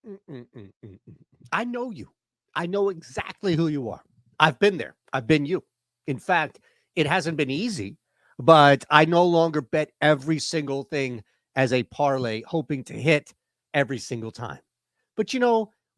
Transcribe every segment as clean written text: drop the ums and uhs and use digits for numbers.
Mm. I know you. I know exactly who you are. I've been there. I've been you. In fact, it hasn't been easy, but I no longer bet every single thing as a parlay, hoping to hit every single time. But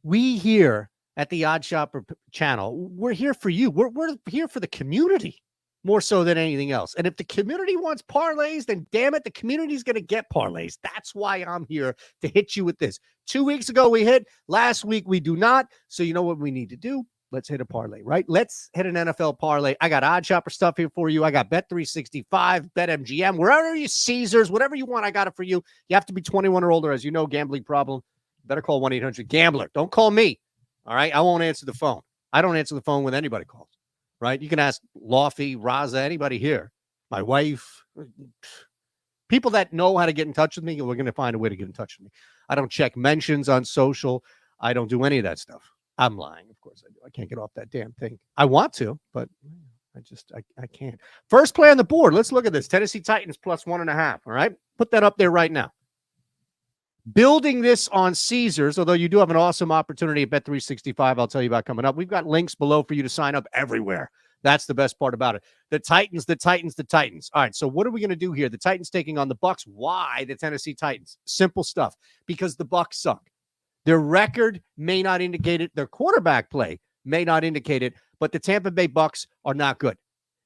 we here at the Odd Shopper channel, we're here for you. We're here for the community more so than anything else. And if the community wants parlays, then damn it, the community's going to get parlays. That's why I'm here to hit you with this. 2 weeks ago we hit, last week we do not. So you know what we need to do? Let's hit a parlay, right? Let's hit an NFL parlay. I got Odd Shopper stuff here for you. I got Bet365, BetMGM, wherever you Caesars, whatever you want, I got it for you. You have to be 21 or older. As you know, gambling problem. Better call 1-800-GAMBLER. Don't call me, all right? I won't answer the phone. I don't answer the phone when anybody calls, right? You can ask Lofty, Raza, anybody here, my wife, people that know how to get in touch with me, and we're going to find a way to get in touch with me. I don't check mentions on social. I don't do any of that stuff. I'm lying. Of course I do. I can't get off that damn thing. I want to, but I can't. First play on the board. Let's look at this. Tennessee Titans plus 1.5. All right. Put that up there right now. Building this on Caesars, although you do have an awesome opportunity at Bet365, I'll tell you about coming up. We've got links below for you to sign up everywhere. That's the best part about it. The Titans. All right, so what are we going to do here? The Titans taking on the Bucs. Why the Tennessee Titans? Simple stuff. Because the Bucs suck. Their record may not indicate it. Their quarterback play may not indicate it, but the Tampa Bay Bucs are not good.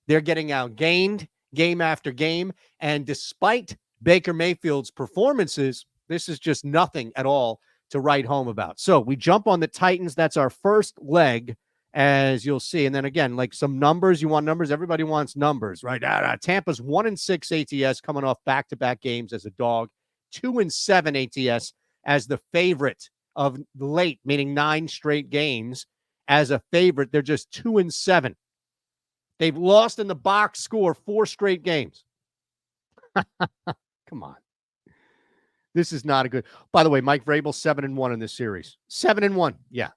They're getting outgained game after game, and despite Baker Mayfield's performances, this is just nothing at all to write home about. So we jump on the Titans. That's our first leg, as you'll see. And then again, like some numbers. You want numbers? Everybody wants numbers, right? Tampa's 1-6 ATS coming off back-to-back games as a dog. 2-7 ATS as the favorite of late, meaning 9 straight games as a favorite. They're just 2-7. They've lost in the box score 4 straight games. Come on. This is not a good. By the way, Mike Vrabel 7-1 in this series. 7-1. Yeah.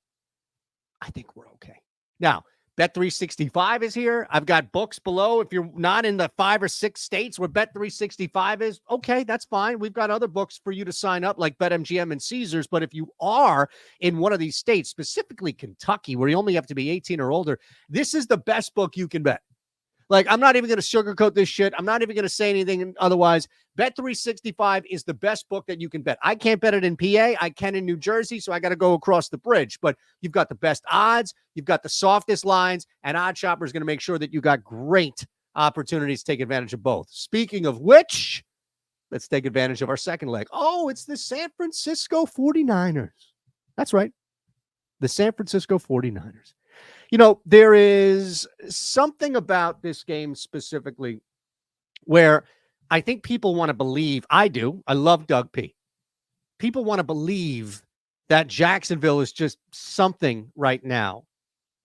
I think we're okay. Now, Bet365 is here. I've got books below. If you're not in the 5 or 6 states where Bet365 is, okay, that's fine. We've got other books for you to sign up, like BetMGM and Caesars. But if you are in one of these states, specifically Kentucky, where you only have to be 18 or older, this is the best book you can bet. Like, I'm not even going to sugarcoat this shit. I'm not even going to say anything otherwise. Bet365 is the best book that you can bet. I can't bet it in PA. I can in New Jersey, so I got to go across the bridge. But you've got the best odds. You've got the softest lines. And Odd Shopper is going to make sure that you got great opportunities to take advantage of both. Speaking of which, let's take advantage of our second leg. Oh, it's the San Francisco 49ers. That's right. The San Francisco 49ers. There is something about this game specifically where I think people want to believe, I do, I love Doug P. People want to believe that Jacksonville is just something right now,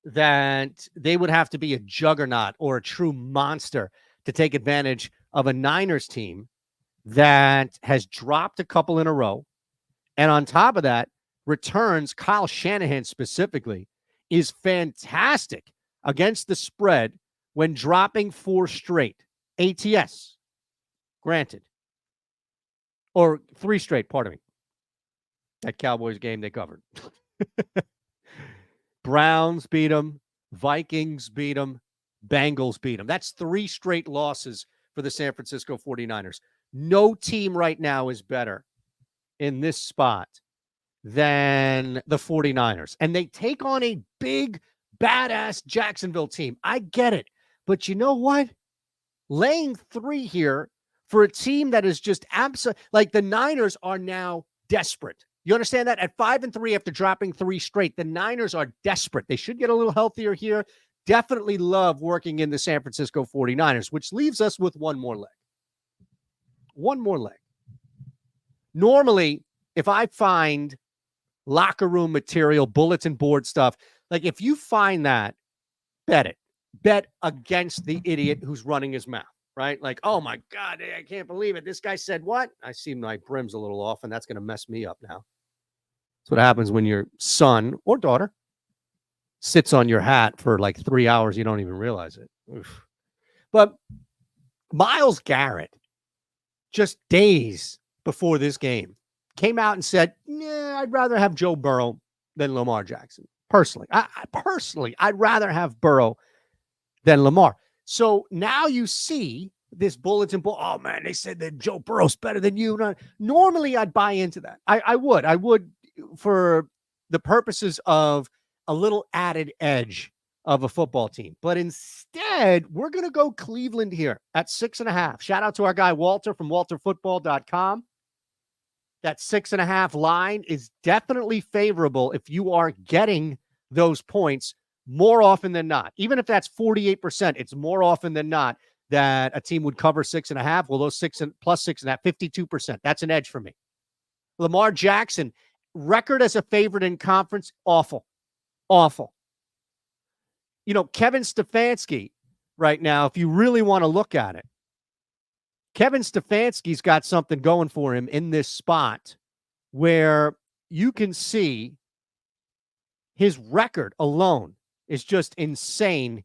that they would have to be a juggernaut or a true monster to take advantage of a Niners team that has dropped a couple in a row. And on top of that, returns, Kyle Shanahan specifically, is fantastic against the spread when dropping 4 straight. ATS, granted. Or 3 straight, pardon me. That Cowboys game they covered. Browns beat them. Vikings beat them. Bengals beat them. That's 3 straight losses for the San Francisco 49ers. No team right now is better in this spot than the 49ers. And they take on a big, badass Jacksonville team. I get it. But you know what? Laying 3 here for a team that is just absolutely, like, the Niners are now desperate. You understand that? At 5-3 after dropping 3 straight, the Niners are desperate. They should get a little healthier here. Definitely love working in the San Francisco 49ers, which leaves us with one more leg. One more leg. Normally, if I find locker room material, bulletin board stuff, like, if you find that, bet it. Bet against the idiot who's running his mouth, right? Like, oh my God, I can't believe it. This guy said what? I see my brim's a little off, and that's going to mess me up now. That's what happens when your son or daughter sits on your hat for like 3 hours. You don't even realize it. Oof. But Myles Garrett, just days before this game, came out and said, I'd rather have Joe Burrow than Lamar Jackson. Personally, I'd rather have Burrow than Lamar. So now you see this bulletin board. Oh man, they said that Joe Burrow's better than you. Normally, I'd buy into that. I would for the purposes of a little added edge of a football team. But instead, we're going to go Cleveland here at 6.5. Shout out to our guy Walter from WalterFootball.com. That 6.5 line is definitely favorable if you are getting those points more often than not. Even if that's 48%, it's more often than not that a team would cover 6.5. Well, those plus 6.5, 52%. That's an edge for me. Lamar Jackson, record as a favorite in conference, awful. You know, Kevin Stefanski right now, if you really want to look at it, Kevin Stefanski's got something going for him in this spot where you can see his record alone is just insane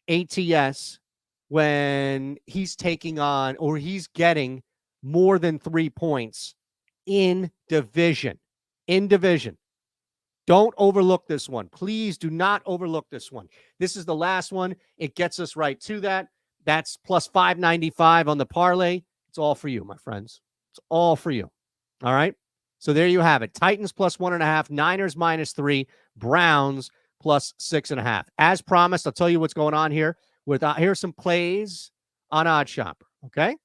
ATS when he's taking on or he's getting more than 3 points in division. Don't overlook this one. Please do not overlook this one. This is the last one. It gets us right to that. That's plus 595 on the parlay. It's all for you, my friends. It's all for you. All right. So there you have it. Titans plus 1.5, Niners -3, Browns plus 6.5. As promised, I'll tell you what's going on here. Here's some plays on Odd Shopper. Okay.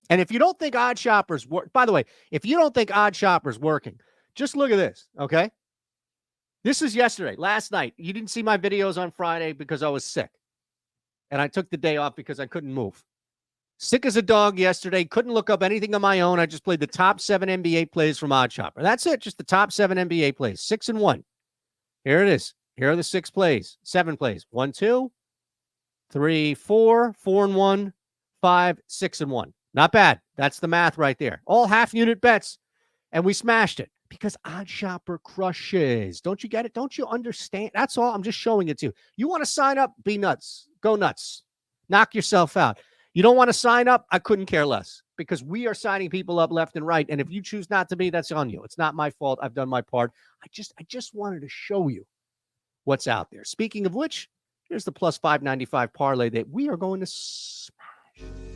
And if you don't think Odd Shopper's work, by the way, if you don't think Odd Shopper's working, just look at this, okay? This is yesterday, last night. You didn't see my videos on Friday because I was sick. And I took the day off because I couldn't move. Sick as a dog yesterday. Couldn't look up anything on my own. I just played the top 7 NBA plays from Odd Shopper. That's it. Just the top 7 NBA plays. 6-1. Here it is. Here are the 7 plays. 1, 2, 3, 4, 4-1, 5, 6-1. Not bad. That's the math right there. All half-unit bets, and we smashed it because Odd Shopper crushes. Don't you get it? Don't you understand? That's all. I'm just showing it to you. You want to sign up? Be nuts. Go nuts. Knock yourself out. You don't want to sign up? I couldn't care less because we are signing people up left and right, and if you choose not to be, that's on you. It's not my fault. I've done my part. I just wanted to show you what's out there. Speaking of which, here's the plus 595 parlay that we are going to smash.